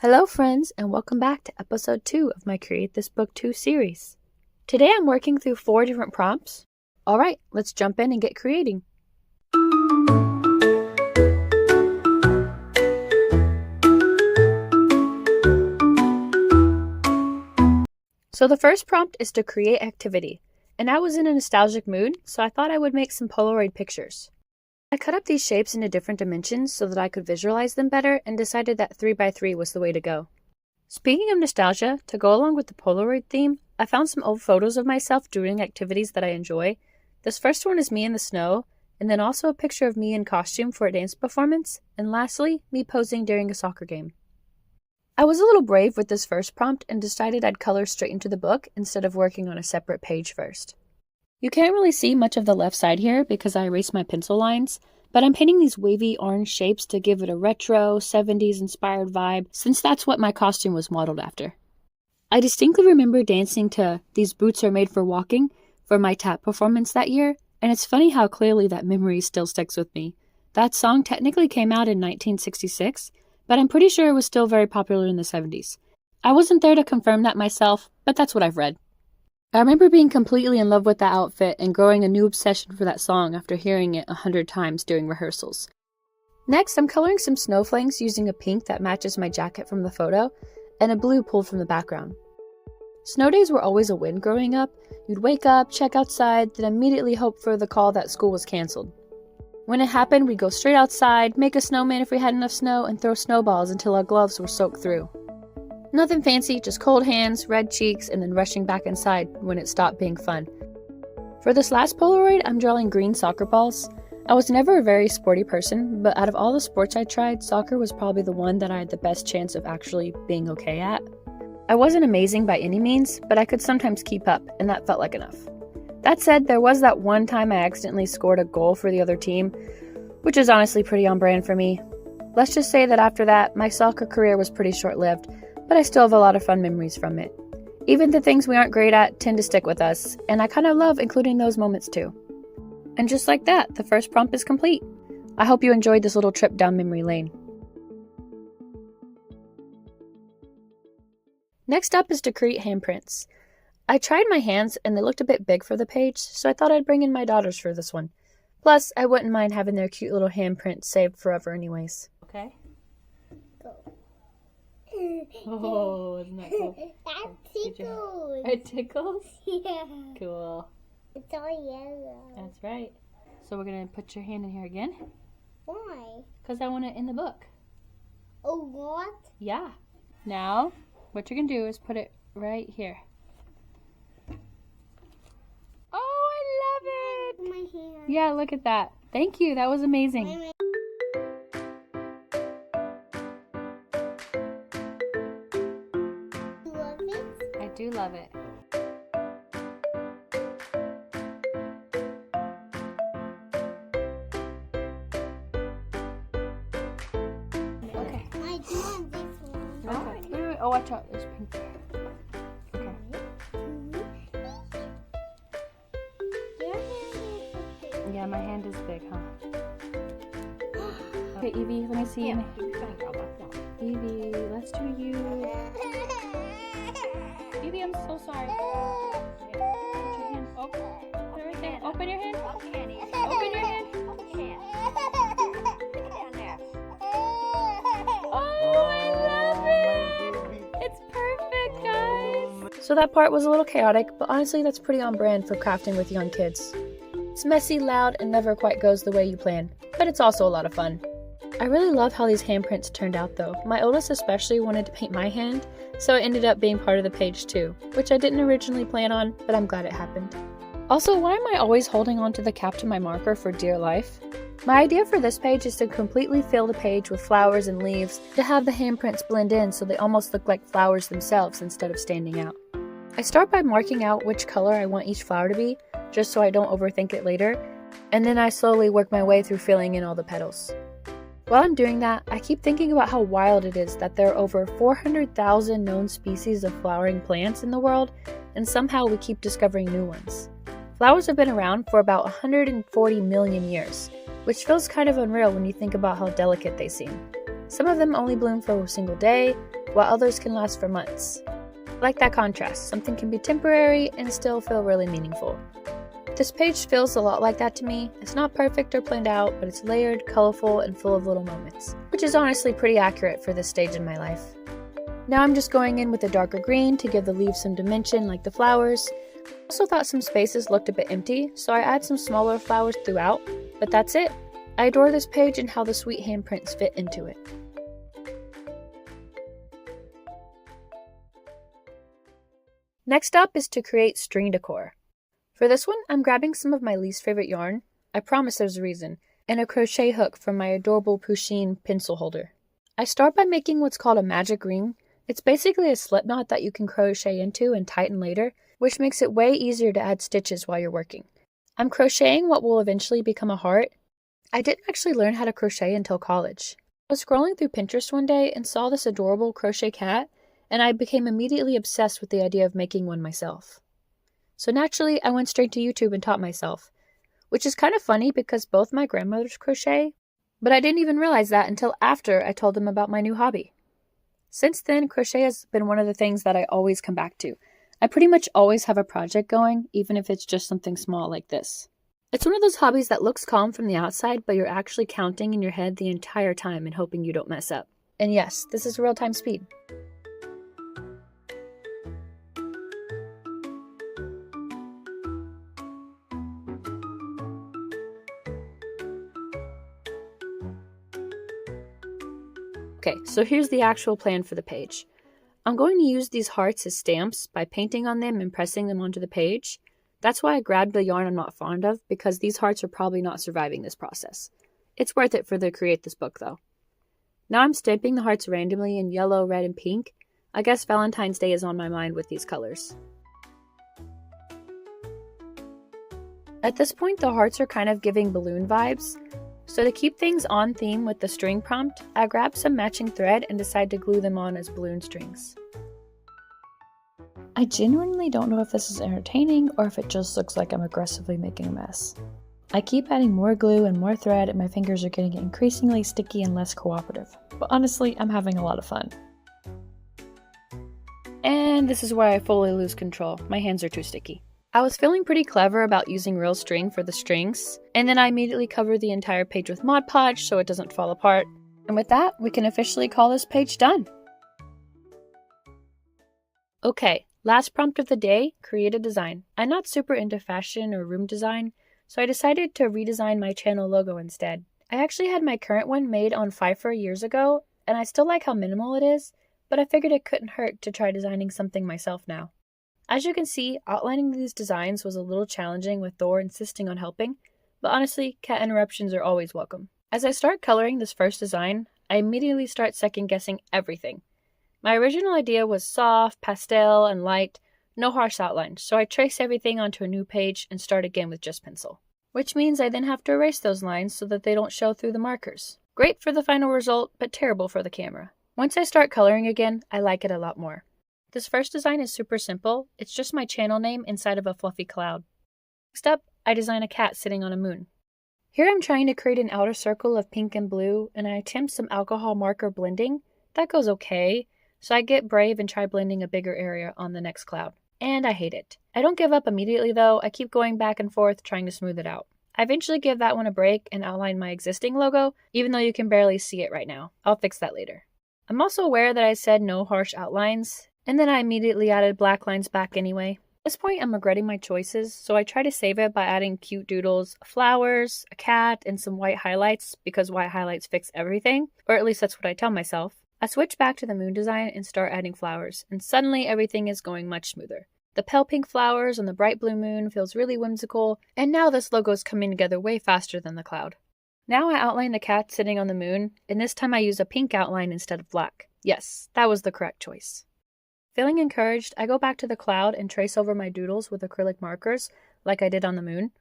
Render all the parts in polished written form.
Hello friends, and welcome back to episode 2 of my Create This Book 2 series. Today I'm working through 4 different prompts. Alright, let's jump in and get creating. So the first prompt is to create activity, and I was in a nostalgic mood, so I thought I would make some Polaroid pictures. I cut up these shapes into different dimensions so that I could visualize them better and decided that 3x3 was the way to go. Speaking of nostalgia, to go along with the Polaroid theme, I found some old photos of myself doing activities that I enjoy. This first one is me in the snow, and then also a picture of me in costume for a dance performance, and lastly, me posing during a soccer game. I was a little brave with this first prompt and decided I'd color straight into the book instead of working on a separate page first. You can't really see much of the left side here because I erased my pencil lines, but I'm painting these wavy orange shapes to give it a retro, 70s inspired vibe since that's what my costume was modeled after. I distinctly remember dancing to These Boots Are Made for Walking for my tap performance that year, and it's funny how clearly that memory still sticks with me. That song technically came out in 1966, but I'm pretty sure it was still very popular in the 70s. I wasn't there to confirm that myself, but that's what I've read. I remember being completely in love with that outfit and growing a new obsession for that song after hearing it 100 times during rehearsals. Next, I'm coloring some snowflakes using a pink that matches my jacket from the photo and a blue pulled from the background. Snow days were always a win growing up. You'd wake up, check outside, then immediately hope for the call that school was canceled. When it happened, we'd go straight outside, make a snowman if we had enough snow, and throw snowballs until our gloves were soaked through. Nothing fancy, just cold hands, red cheeks, and then rushing back inside when it stopped being fun. For this last Polaroid, I'm drawing green soccer balls. I was never a very sporty person, but out of all the sports I tried, soccer was probably the one that I had the best chance of actually being okay at. I wasn't amazing by any means, but I could sometimes keep up, and that felt like enough. That said, there was that one time I accidentally scored a goal for the other team, which is honestly pretty on brand for me. Let's just say that after that, my soccer career was pretty short-lived, but I still have a lot of fun memories from it. Even the things we aren't great at tend to stick with us, and I kind of love including those moments too. And just like that, the first prompt is complete. I hope you enjoyed this little trip down memory lane. Next up is to create handprints. I tried my hands and they looked a bit big for the page, so I thought I'd bring in my daughters for this one. Plus, I wouldn't mind having their cute little handprints saved forever anyways. Okay? Oh, isn't that cool? That tickles. It tickles? Yeah. Cool. It's all yellow. That's right. So we're going to put your hand in here again. Why? Because I want it in the book. Oh, what? Yeah. Now, what you're going to do is put it right here. Oh, I love it! My hand. Yeah, look at that. Thank you. That was amazing. I do love it. Okay. I do want this one. Okay. Wait. Oh, watch out. There's pink there. Okay. Your hand is big. Yeah, my hand is big, huh? Okay, Evie, let me see. Yeah. Evie, let's do you. Evie, I'm so sorry. Put your hand. Open right there. Open your hand. Open your hand. Oh, I love it. It's perfect, guys. So that part was a little chaotic, but honestly, that's pretty on brand for crafting with young kids. It's messy, loud, and never quite goes the way you plan, but it's also a lot of fun. I really love how these handprints turned out though. My oldest especially wanted to paint my hand, so it ended up being part of the page too, which I didn't originally plan on, but I'm glad it happened. Also, why am I always holding on to the cap to my marker for dear life? My idea for this page is to completely fill the page with flowers and leaves to have the handprints blend in so they almost look like flowers themselves instead of standing out. I start by marking out which color I want each flower to be, just so I don't overthink it later, and then I slowly work my way through filling in all the petals. While I'm doing that, I keep thinking about how wild it is that there are over 400,000 known species of flowering plants in the world, and somehow we keep discovering new ones. Flowers have been around for about 140 million years, which feels kind of unreal when you think about how delicate they seem. Some of them only bloom for a single day, while others can last for months. I like that contrast. Something can be temporary and still feel really meaningful. This page feels a lot like that to me. It's not perfect or planned out, but it's layered, colorful, and full of little moments, which is honestly pretty accurate for this stage in my life. Now I'm just going in with a darker green to give the leaves some dimension like the flowers. I also thought some spaces looked a bit empty, so I add some smaller flowers throughout, but that's it. I adore this page and how the sweet handprints fit into it. Next up is to create string decor. For this one, I'm grabbing some of my least favorite yarn, I promise there's a reason, and a crochet hook from my adorable Pusheen pencil holder. I start by making what's called a magic ring. It's basically a slip knot that you can crochet into and tighten later, which makes it way easier to add stitches while you're working. I'm crocheting what will eventually become a heart. I didn't actually learn how to crochet until college. I was scrolling through Pinterest one day and saw this adorable crochet cat, and I became immediately obsessed with the idea of making one myself. So naturally, I went straight to YouTube and taught myself, which is kind of funny because both my grandmothers crochet, but I didn't even realize that until after I told them about my new hobby. Since then, crochet has been one of the things that I always come back to. I pretty much always have a project going, even if it's just something small like this. It's one of those hobbies that looks calm from the outside, but you're actually counting in your head the entire time and hoping you don't mess up. And yes, this is real-time speed. Okay, so here's the actual plan for the page. I'm going to use these hearts as stamps by painting on them and pressing them onto the page. That's why I grabbed the yarn I'm not fond of, because these hearts are probably not surviving this process. It's worth it for the create this book though. Now I'm stamping the hearts randomly in yellow, red, and pink. I guess Valentine's Day is on my mind with these colors. At this point, the hearts are kind of giving balloon vibes. So to keep things on theme with the string prompt, I grabbed some matching thread and decided to glue them on as balloon strings. I genuinely don't know if this is entertaining or if it just looks like I'm aggressively making a mess. I keep adding more glue and more thread and my fingers are getting increasingly sticky and less cooperative. But honestly, I'm having a lot of fun. And this is where I fully lose control. My hands are too sticky. I was feeling pretty clever about using real string for the strings, and then I immediately covered the entire page with Mod Podge so it doesn't fall apart. And with that, we can officially call this page done. Okay, last prompt of the day, create a design. I'm not super into fashion or room design, so I decided to redesign my channel logo instead. I actually had my current one made on Fiverr years ago, and I still like how minimal it is, but I figured it couldn't hurt to try designing something myself now. As you can see, outlining these designs was a little challenging with Thor insisting on helping, but honestly, cat interruptions are always welcome. As I start coloring this first design, I immediately start second-guessing everything. My original idea was soft, pastel, and light, no harsh outline, so I trace everything onto a new page and start again with just pencil. Which means I then have to erase those lines so that they don't show through the markers. Great for the final result, but terrible for the camera. Once I start coloring again, I like it a lot more. This first design is super simple. It's just my channel name inside of a fluffy cloud. Next up, I design a cat sitting on a moon. Here I'm trying to create an outer circle of pink and blue, and I attempt some alcohol marker blending. That goes okay, so I get brave and try blending a bigger area on the next cloud. And I hate it. I don't give up immediately though. I keep going back and forth trying to smooth it out. I eventually give that one a break and outline my existing logo, even though you can barely see it right now. I'll fix that later. I'm also aware that I said no harsh outlines, and then I immediately added black lines back anyway. At this point, I'm regretting my choices, so I try to save it by adding cute doodles, flowers, a cat, and some white highlights, because white highlights fix everything, or at least that's what I tell myself. I switch back to the moon design and start adding flowers, and suddenly everything is going much smoother. The pale pink flowers on the bright blue moon feels really whimsical, and now this logo is coming together way faster than the cloud. Now I outline the cat sitting on the moon, and this time I use a pink outline instead of black. Yes, that was the correct choice. Feeling encouraged, I go back to the cloud and trace over my doodles with acrylic markers, like I did on the moon.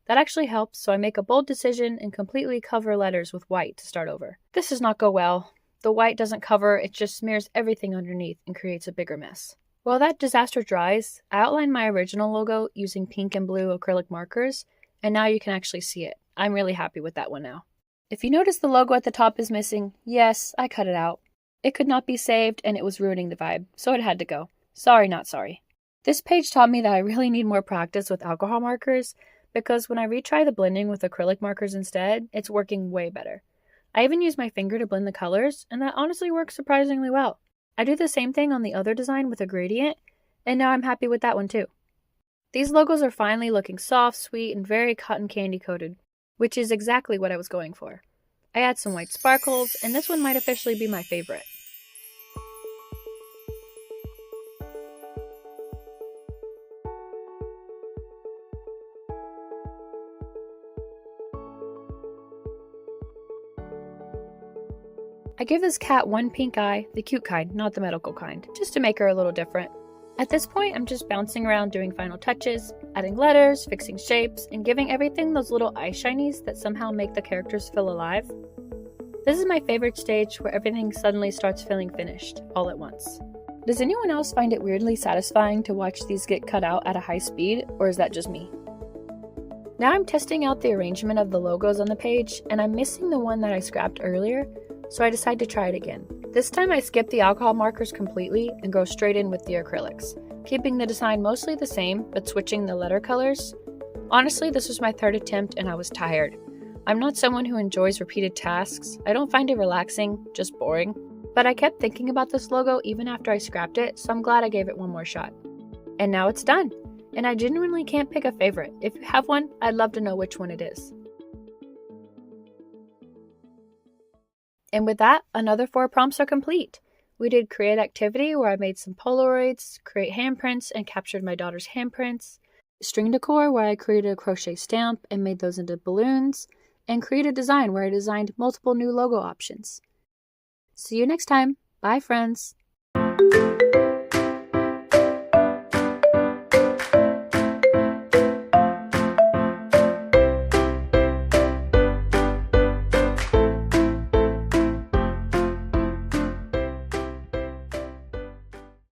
That actually helps, so I make a bold decision and completely cover letters with white to start over. This does not go well. The white doesn't cover, it just smears everything underneath and creates a bigger mess. While that disaster dries, I outline my original logo using pink and blue acrylic markers, and now you can actually see it. I'm really happy with that one now. If you notice the logo at the top is missing, yes, I cut it out. It could not be saved, and it was ruining the vibe, so it had to go. Sorry, not sorry. This page taught me that I really need more practice with alcohol markers, because when I retry the blending with acrylic markers instead, it's working way better. I even use my finger to blend the colors, and that honestly works surprisingly well. I do the same thing on the other design with a gradient, and now I'm happy with that one too. These logos are finally looking soft, sweet, and very cotton candy coated, which is exactly what I was going for. I add some white sparkles, and this one might officially be my favorite. I give this cat one pink eye, the cute kind, not the medical kind, just to make her a little different. At this point, I'm just bouncing around doing final touches, adding letters, fixing shapes, and giving everything those little eye shinies that somehow make the characters feel alive. This is my favorite stage where everything suddenly starts feeling finished, all at once. Does anyone else find it weirdly satisfying to watch these get cut out at a high speed, or is that just me? Now I'm testing out the arrangement of the logos on the page, and I'm missing the one that I scrapped earlier, so I decide to try it again. This time I skip the alcohol markers completely and go straight in with the acrylics, keeping the design mostly the same but switching the letter colors. Honestly, this was my third attempt and I was tired. I'm not someone who enjoys repeated tasks. I don't find it relaxing, just boring. But I kept thinking about this logo even after I scrapped it, so I'm glad I gave it one more shot. And now it's done, and I genuinely can't pick a favorite. If you have one, I'd love to know which one it is. And with that, another 4 prompts are complete. We did create activity where I made some Polaroids, create handprints and captured my daughter's handprints, string decor where I created a crochet stamp and made those into balloons, and create a design where I designed multiple new logo options. See you next time. Bye, friends.